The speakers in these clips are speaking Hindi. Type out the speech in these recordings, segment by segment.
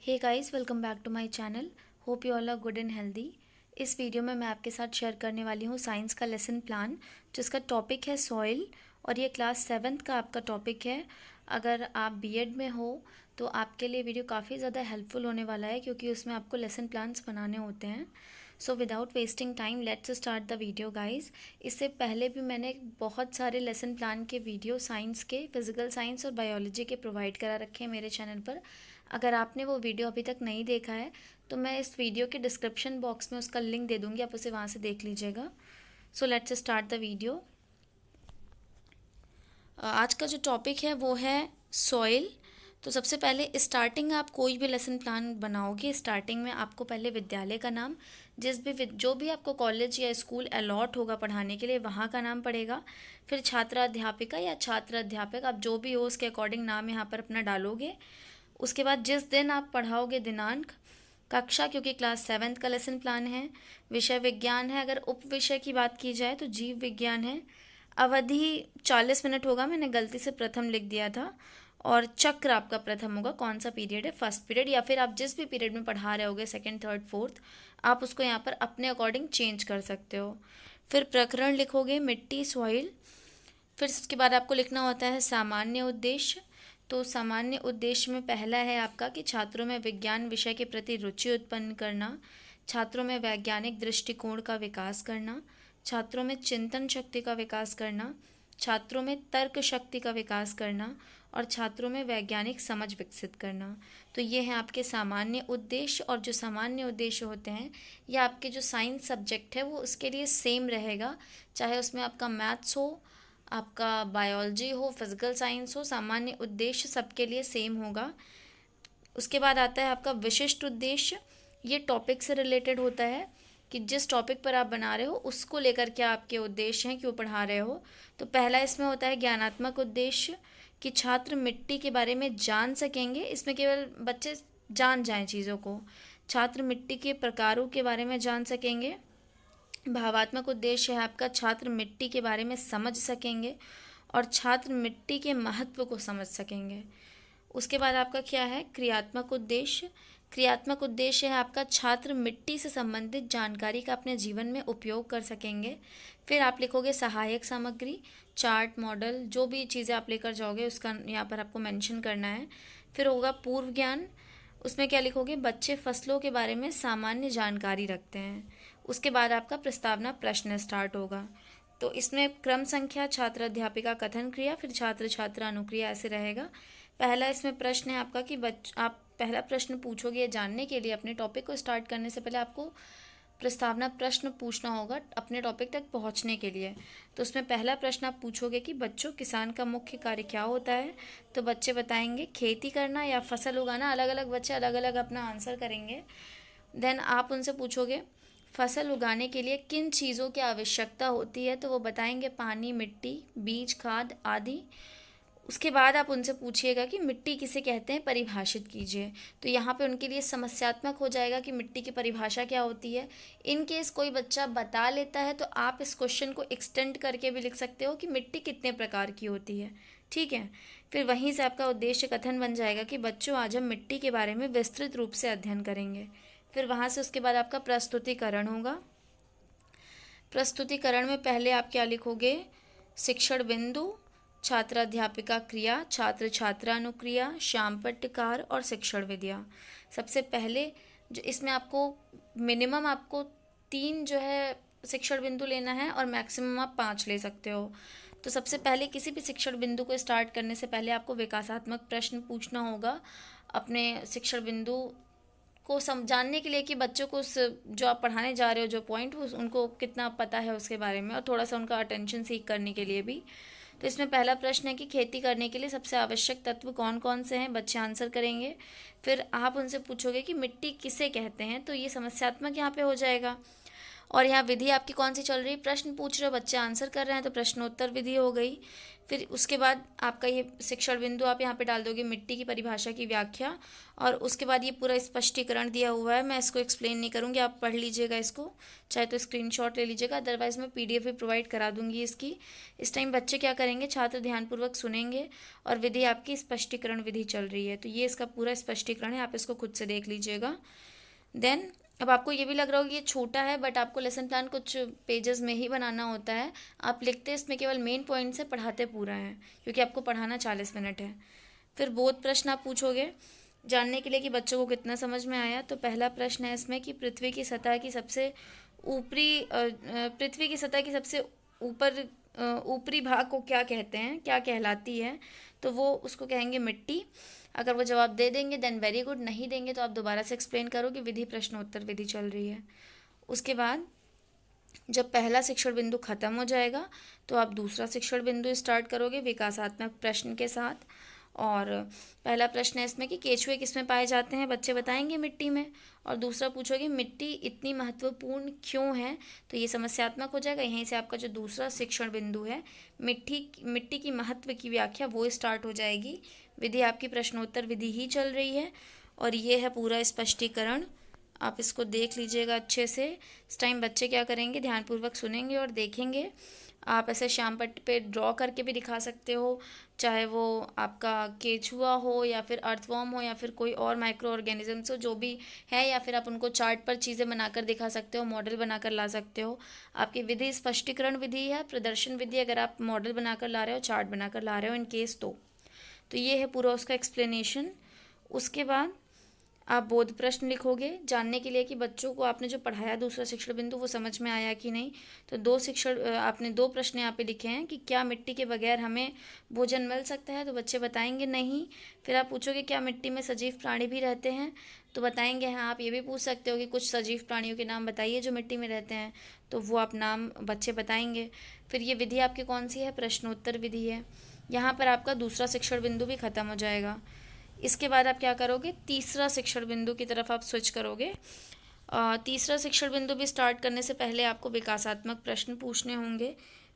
Hey guys, welcome back to my channel. Hope you all are good and healthy. इस वीडियो में मैं आपके साथ शेयर करने वाली हूँ साइंस का लेसन प्लान, जिसका टॉपिक है सॉइल और ये क्लास 7th का आपका टॉपिक है। अगर आप बीएड में हो तो आपके लिए वीडियो काफ़ी ज़्यादा हेल्पफुल होने वाला है, क्योंकि उसमें आपको लेसन प्लान्स बनाने होते हैं। So without wasting time let's start the video guys. इससे पहले भी मैंने बहुत सारे लेसन प्लान के वीडियो साइंस के, फिजिकल साइंस और बायोलॉजी के प्रोवाइड करा रखे हैं मेरे चैनल पर। अगर आपने वो वीडियो अभी तक नहीं देखा है तो मैं इस वीडियो के डिस्क्रिप्शन बॉक्स में उसका लिंक दे दूँगी, आप उसे वहाँ से देख लीजिएगा। So let's start the video. आज का जो टॉपिक है वो है सॉइल। तो सबसे पहले स्टार्टिंग आप कोई भी लेसन प्लान बनाओगे, स्टार्टिंग में आपको पहले विद्यालय का नाम, जो भी आपको कॉलेज या स्कूल अलॉट होगा पढ़ाने के लिए वहाँ का नाम पड़ेगा। फिर छात्रा अध्यापिका या छात्र अध्यापक, आप जो भी हो उसके अकॉर्डिंग नाम यहाँ पर अपना डालोगे। उसके बाद जिस दिन आप पढ़ाओगे दिनांक, कक्षा, क्योंकि क्लास 7th का लेसन प्लान है। विषय विज्ञान है, अगर उप विषय की बात की जाए तो जीव विज्ञान है। अवधि 40 मिनट होगा, मैंने गलती से प्रथम लिख दिया था। और चक्र आपका प्रथम होगा, कौन सा पीरियड है, फर्स्ट पीरियड, या फिर आप जिस भी पीरियड में पढ़ा रहे होगे, सेकंड, थर्ड, फोर्थ, आप उसको यहाँ पर अपने अकॉर्डिंग चेंज कर सकते हो। फिर प्रकरण लिखोगे मिट्टी, सॉइल। फिर उसके बाद आपको लिखना होता है सामान्य उद्देश्य। तो सामान्य उद्देश्य में पहला है आपका कि छात्रों में विज्ञान विषय के प्रति रुचि उत्पन्न करना, छात्रों में वैज्ञानिक दृष्टिकोण का विकास करना, छात्रों में चिंतन शक्ति का विकास करना, छात्रों में तर्क शक्ति का विकास करना और छात्रों में वैज्ञानिक समझ विकसित करना। तो ये हैं आपके सामान्य उद्देश्य। और जो सामान्य उद्देश्य होते हैं ये आपके जो साइंस सब्जेक्ट है वो उसके लिए सेम रहेगा, चाहे उसमें आपका मैथ्स हो, आपका बायोलॉजी हो, फिजिकल साइंस हो, सामान्य उद्देश्य सबके लिए सेम होगा। उसके बाद आता है आपका विशिष्ट उद्देश्य। ये टॉपिक से रिलेटेड होता है कि जिस टॉपिक पर आप बना रहे हो उसको लेकर क्या आपके उद्देश्य हैं, क्यों पढ़ा रहे हो। तो पहला इसमें होता है ज्ञानात्मक उद्देश्य, कि छात्र मिट्टी के बारे में जान सकेंगे, इसमें केवल बच्चे जान जाएं चीज़ों को। छात्र मिट्टी के प्रकारों के बारे में जान सकेंगे। भावात्मक उद्देश्य है आपका, छात्र मिट्टी के बारे में समझ सकेंगे और छात्र मिट्टी के महत्व को समझ सकेंगे। उसके बाद आपका क्या है, क्रियात्मक उद्देश्य। क्रियात्मक उद्देश्य है आपका, छात्र मिट्टी से संबंधित जानकारी का अपने जीवन में उपयोग कर सकेंगे। फिर आप लिखोगे सहायक सामग्री, चार्ट, मॉडल, जो भी चीज़ें आप लेकर जाओगे उसका यहाँ पर आपको मेंशन करना है। फिर होगा पूर्व ज्ञान, उसमें क्या लिखोगे, बच्चे फसलों के बारे में सामान्य जानकारी रखते हैं। उसके बाद आपका प्रस्तावना प्रश्न स्टार्ट होगा। तो इसमें क्रम संख्या, छात्र अध्यापिका कथन क्रिया, फिर छात्र छात्रा अनुक्रिया, ऐसे रहेगा। पहला इसमें प्रश्न है आपका कि आप पहला प्रश्न पूछोगे, जानने के लिए अपने टॉपिक को स्टार्ट करने से पहले आपको प्रस्तावना प्रश्न पूछना होगा अपने टॉपिक तक पहुंचने के लिए। तो उसमें पहला प्रश्न आप पूछोगे कि बच्चों, किसान का मुख्य कार्य क्या होता है। तो बच्चे बताएंगे खेती करना या फसल उगाना, अलग अलग बच्चे अलग अलग अपना आंसर करेंगे। देन आप उनसे पूछोगे फसल उगाने के लिए किन चीज़ों की आवश्यकता होती है, तो वो बताएंगे पानी, मिट्टी, बीज, खाद आदि। उसके बाद आप उनसे पूछिएगा कि मिट्टी किसे कहते हैं, परिभाषित कीजिए। तो यहाँ पे उनके लिए समस्यात्मक हो जाएगा कि मिट्टी की परिभाषा क्या होती है। इन केस कोई बच्चा बता लेता है तो आप इस क्वेश्चन को एक्सटेंड करके भी लिख सकते हो कि मिट्टी कितने प्रकार की होती है, ठीक है। फिर वहीं से आपका उद्देश्य कथन बन जाएगा कि बच्चों, आज हम मिट्टी के बारे में विस्तृत रूप से अध्ययन करेंगे। फिर वहाँ से उसके बाद आपका प्रस्तुतिकरण होगा। प्रस्तुतिकरण में पहले आप क्या लिखोगे, शिक्षण बिंदु, छात्र अध्यापिका क्रिया, छात्र छात्रा अनुक्रिया, श्याम पट्टकार और शिक्षण विधियाँ। सबसे पहले जो इसमें आपको मिनिमम आपको 3 जो है शिक्षण बिंदु लेना है और मैक्सिमम आप 5 ले सकते हो। तो सबसे पहले किसी भी शिक्षण बिंदु को स्टार्ट करने से पहले आपको विकासात्मक प्रश्न पूछना होगा अपने शिक्षण बिंदु को जानने के लिए कि बच्चों को उस जो आप पढ़ाने जा रहे हो जो पॉइंट, उनको कितना पता है उसके बारे में, और थोड़ा सा उनका अटेंशन सीख करने के लिए भी। तो इसमें पहला प्रश्न है कि खेती करने के लिए सबसे आवश्यक तत्व कौन कौन से हैं, बच्चे आंसर करेंगे। फिर आप उनसे पूछोगे कि मिट्टी किसे कहते हैं, तो ये समस्यात्मक यहाँ पे हो जाएगा। और यहाँ विधि आपकी कौन सी चल रही है, प्रश्न पूछ रहे हो, बच्चे आंसर कर रहे हैं, तो प्रश्नोत्तर विधि हो गई। फिर उसके बाद आपका ये शिक्षण बिंदु आप यहाँ पे डाल दोगे मिट्टी की परिभाषा की व्याख्या, और उसके बाद ये पूरा स्पष्टीकरण दिया हुआ है। मैं इसको एक्सप्लेन नहीं करूँगी, आप पढ़ लीजिएगा इसको, चाहे तो स्क्रीनशॉट ले लीजिएगा, अदरवाइज़ मैं पीडीएफ भी प्रोवाइड करा दूँगी इसकी। इस टाइम बच्चे क्या करेंगे, छात्र ध्यानपूर्वक सुनेंगे, और विधि आपकी स्पष्टीकरण विधि चल रही है, तो ये इसका पूरा स्पष्टीकरण है, आप इसको खुद से देख लीजिएगा। देन अब आपको ये भी लग रहा होगा ये छोटा है, बट आपको लेसन प्लान कुछ पेजेस में ही बनाना होता है। आप लिखते इसमें केवल मेन पॉइंट से, पढ़ाते पूरा है, क्योंकि आपको पढ़ाना 40 मिनट है। फिर बोध प्रश्न आप पूछोगे जानने के लिए कि बच्चों को कितना समझ में आया। तो पहला प्रश्न है इसमें कि पृथ्वी की सतह की सबसे ऊपर ऊपरी भाग को क्या कहते हैं, क्या कहलाती है, तो वो उसको कहेंगे मिट्टी। अगर वो जवाब दे देंगे देन वेरी गुड, नहीं देंगे तो आप दोबारा से एक्सप्लेन करो कि विधि प्रश्नोत्तर विधि चल रही है। उसके बाद जब पहला शिक्षण बिंदु खत्म हो जाएगा तो आप दूसरा शिक्षण बिंदु स्टार्ट करोगे विकासात्मक प्रश्न के साथ। और पहला प्रश्न है इसमें कि केचुए किसमें पाए जाते हैं, बच्चे बताएंगे मिट्टी में। और दूसरा पूछोगे मिट्टी इतनी महत्वपूर्ण क्यों है, तो ये समस्यात्मक हो जाएगा। यहीं से आपका जो दूसरा शिक्षण बिंदु है मिट्टी की महत्व की व्याख्या वो स्टार्ट हो जाएगी। विधि आपकी प्रश्नोत्तर विधि ही चल रही है, और ये है पूरा स्पष्टीकरण, आप इसको देख लीजिएगा अच्छे से। इस टाइम बच्चे क्या करेंगे, ध्यानपूर्वक सुनेंगे और देखेंगे। आप ऐसे श्याम पट्टी पे ड्रॉ करके भी दिखा सकते हो, चाहे वो आपका केचुआ हो या फिर अर्थवॉर्म हो या फिर कोई और माइक्रो ऑर्गेनिजम्स हो जो भी है, या फिर आप उनको चार्ट पर चीज़ें बनाकर दिखा सकते हो, मॉडल बनाकर ला सकते हो। आपकी विधि स्पष्टीकरण विधि है, प्रदर्शन विधि अगर आप मॉडल बनाकर ला रहे हो, चार्ट बनाकर ला रहे हो इन केस तो ये है पूरा उसका एक्सप्लेनेशन। उसके बाद आप बोध प्रश्न लिखोगे जानने के लिए कि बच्चों को आपने जो पढ़ाया दूसरा शिक्षण बिंदु वो समझ में आया कि नहीं। तो आपने दो प्रश्न यहाँ पे लिखे हैं कि क्या मिट्टी के बगैर हमें भोजन मिल सकता है, तो बच्चे बताएंगे नहीं। फिर आप पूछोगे क्या मिट्टी में सजीव प्राणी भी रहते हैं, तो बताएंगे हाँ। आप ये भी पूछ सकते हो कि कुछ सजीव प्राणियों के नाम बताइए जो मिट्टी में रहते हैं, तो वो आप नाम बच्चे बताएंगे। फिर ये विधि आपकी कौन सी है, प्रश्नोत्तर विधि है। यहाँ पर आपका दूसरा शिक्षण बिंदु भी खत्म हो जाएगा। इसके बाद आप क्या करोगे, तीसरा शिक्षण बिंदु की तरफ आप स्विच करोगे। तीसरा शिक्षण बिंदु भी स्टार्ट करने से पहले आपको विकासात्मक प्रश्न पूछने होंगे।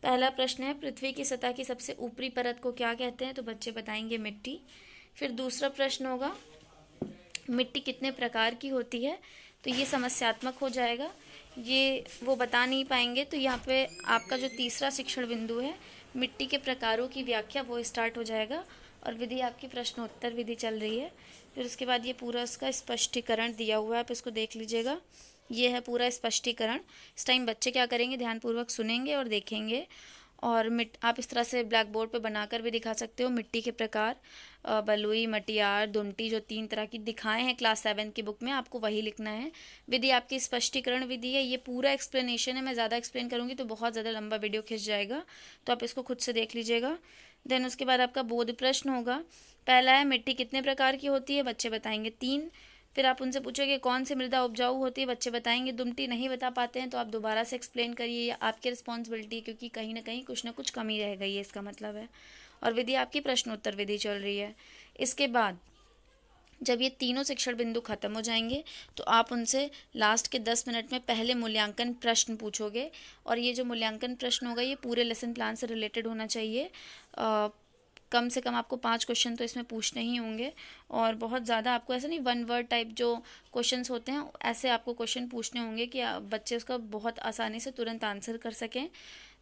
पहला प्रश्न है पृथ्वी की सतह की सबसे ऊपरी परत को क्या कहते हैं, तो बच्चे बताएंगे मिट्टी। फिर दूसरा प्रश्न होगा मिट्टी कितने प्रकार की होती है, तो ये समस्यात्मक हो जाएगा, ये वो बता नहीं पाएंगे। तो यहाँ पे आपका जो तीसरा शिक्षण बिंदु है मिट्टी के प्रकारों की व्याख्या वो स्टार्ट हो जाएगा, और विधि आपकी प्रश्नोत्तर विधि चल रही है। फिर उसके बाद ये पूरा उसका स्पष्टीकरण दिया हुआ है, आप इसको देख लीजिएगा। ये है पूरा स्पष्टीकरण। इस टाइम बच्चे क्या करेंगे, ध्यानपूर्वक सुनेंगे और देखेंगे। और आप इस तरह से ब्लैक बोर्ड पे बनाकर भी दिखा सकते हो मिट्टी के प्रकार, बलुई, मटियार, दुमटी, जो 3 तरह की दिखाए हैं क्लास 7 की बुक में, आपको वही लिखना है। विधि आपकी स्पष्टीकरण विधि है, ये पूरा एक्सप्लेनेशन है। मैं ज़्यादा एक्सप्लेन करूँगी तो बहुत ज़्यादा लंबा वीडियो खिंच जाएगा, तो आप इसको खुद से देख लीजिएगा। देन उसके बाद आपका बोध प्रश्न होगा। पहला है मिट्टी कितने प्रकार की होती है, बच्चे बताएंगे 3। फिर आप उनसे पूछोगे कौन सी मृदा उपजाऊ होती है, बच्चे बताएंगे दुमटी। नहीं बता पाते हैं तो आप दोबारा से एक्सप्लेन करिए, या आपकी रिस्पॉन्सिबिलिटी है, क्योंकि कहीं ना कुछ कमी रह गई है, इसका मतलब है। और विधि आपकी प्रश्नोत्तर विधि चल रही है। इसके बाद जब ये तीनों शिक्षण बिंदु खत्म हो जाएंगे तो आप उनसे लास्ट के 10 मिनट में पहले मूल्यांकन प्रश्न पूछोगे। और ये जो मूल्यांकन प्रश्न होगा ये पूरे लेसन प्लान से रिलेटेड होना चाहिए। कम से कम आपको 5 क्वेश्चन तो इसमें पूछने ही होंगे, और बहुत ज़्यादा आपको ऐसा नहीं 1 वर्ड टाइप जो क्वेश्चंस होते हैं ऐसे आपको क्वेश्चन पूछने होंगे कि बच्चे उसका बहुत आसानी से तुरंत आंसर कर सकें।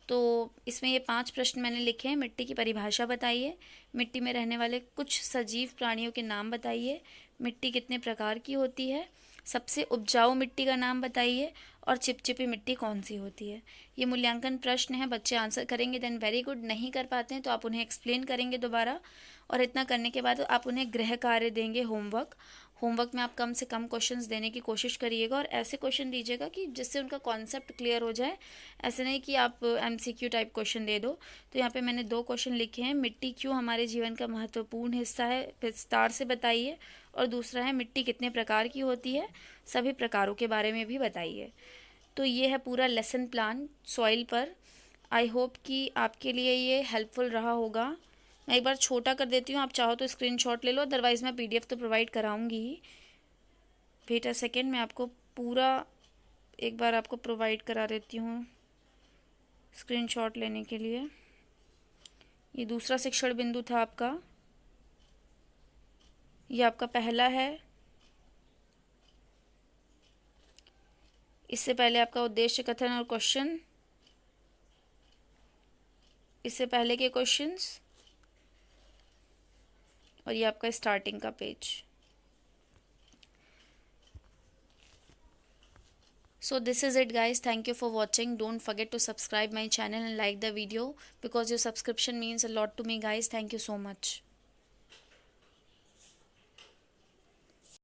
तो इसमें ये 5 प्रश्न मैंने लिखे हैं। मिट्टी की परिभाषा बताइए, मिट्टी में रहने वाले कुछ सजीव प्राणियों के नाम बताइए, मिट्टी कितने प्रकार की होती है, सबसे उपजाऊ मिट्टी का नाम बताइए, और चिपचिपी मिट्टी कौन सी होती है। ये मूल्यांकन प्रश्न है, बच्चे आंसर करेंगे देन वेरी गुड। नहीं कर पाते हैं तो आप उन्हें एक्सप्लेन करेंगे दोबारा, और इतना करने के बाद आप उन्हें गृह कार्य देंगे, होमवर्क में आप कम से कम क्वेश्चंस देने की कोशिश करिएगा, और ऐसे क्वेश्चन दीजिएगा कि जिससे उनका कॉन्सेप्ट क्लियर हो जाए। ऐसे नहीं कि आप MCQ टाइप क्वेश्चन दे दो। तो यहाँ पे मैंने 2 क्वेश्चन लिखे हैं, मिट्टी क्यों हमारे जीवन का महत्वपूर्ण हिस्सा है, विस्तार से बताइए। और दूसरा है मिट्टी कितने प्रकार की होती है, सभी प्रकारों के बारे में भी बताइए। तो ये है पूरा लेसन प्लान सॉइल पर। आई होप कि आपके लिए ये हेल्पफुल रहा होगा। मैं एक बार छोटा कर देती हूँ, आप चाहो तो स्क्रीनशॉट ले लो, अदरवाइज़ मैं PDF तो प्रोवाइड कराऊंगी ही। वेट अ सेकेंड, मैं आपको पूरा एक बार आपको प्रोवाइड करा देती हूँ स्क्रीनशॉट लेने के लिए। ये दूसरा शिक्षण बिंदु था आपका, ये आपका पहला है। इससे पहले आपका उद्देश्य कथन और क्वेश्चन, इससे पहले के क्वेश्चंस, और ये आपका स्टार्टिंग का page. So this is it guys, thank you for watching. Don't forget to subscribe my channel and like the video because your subscription means a lot to me guys. Thank you so much.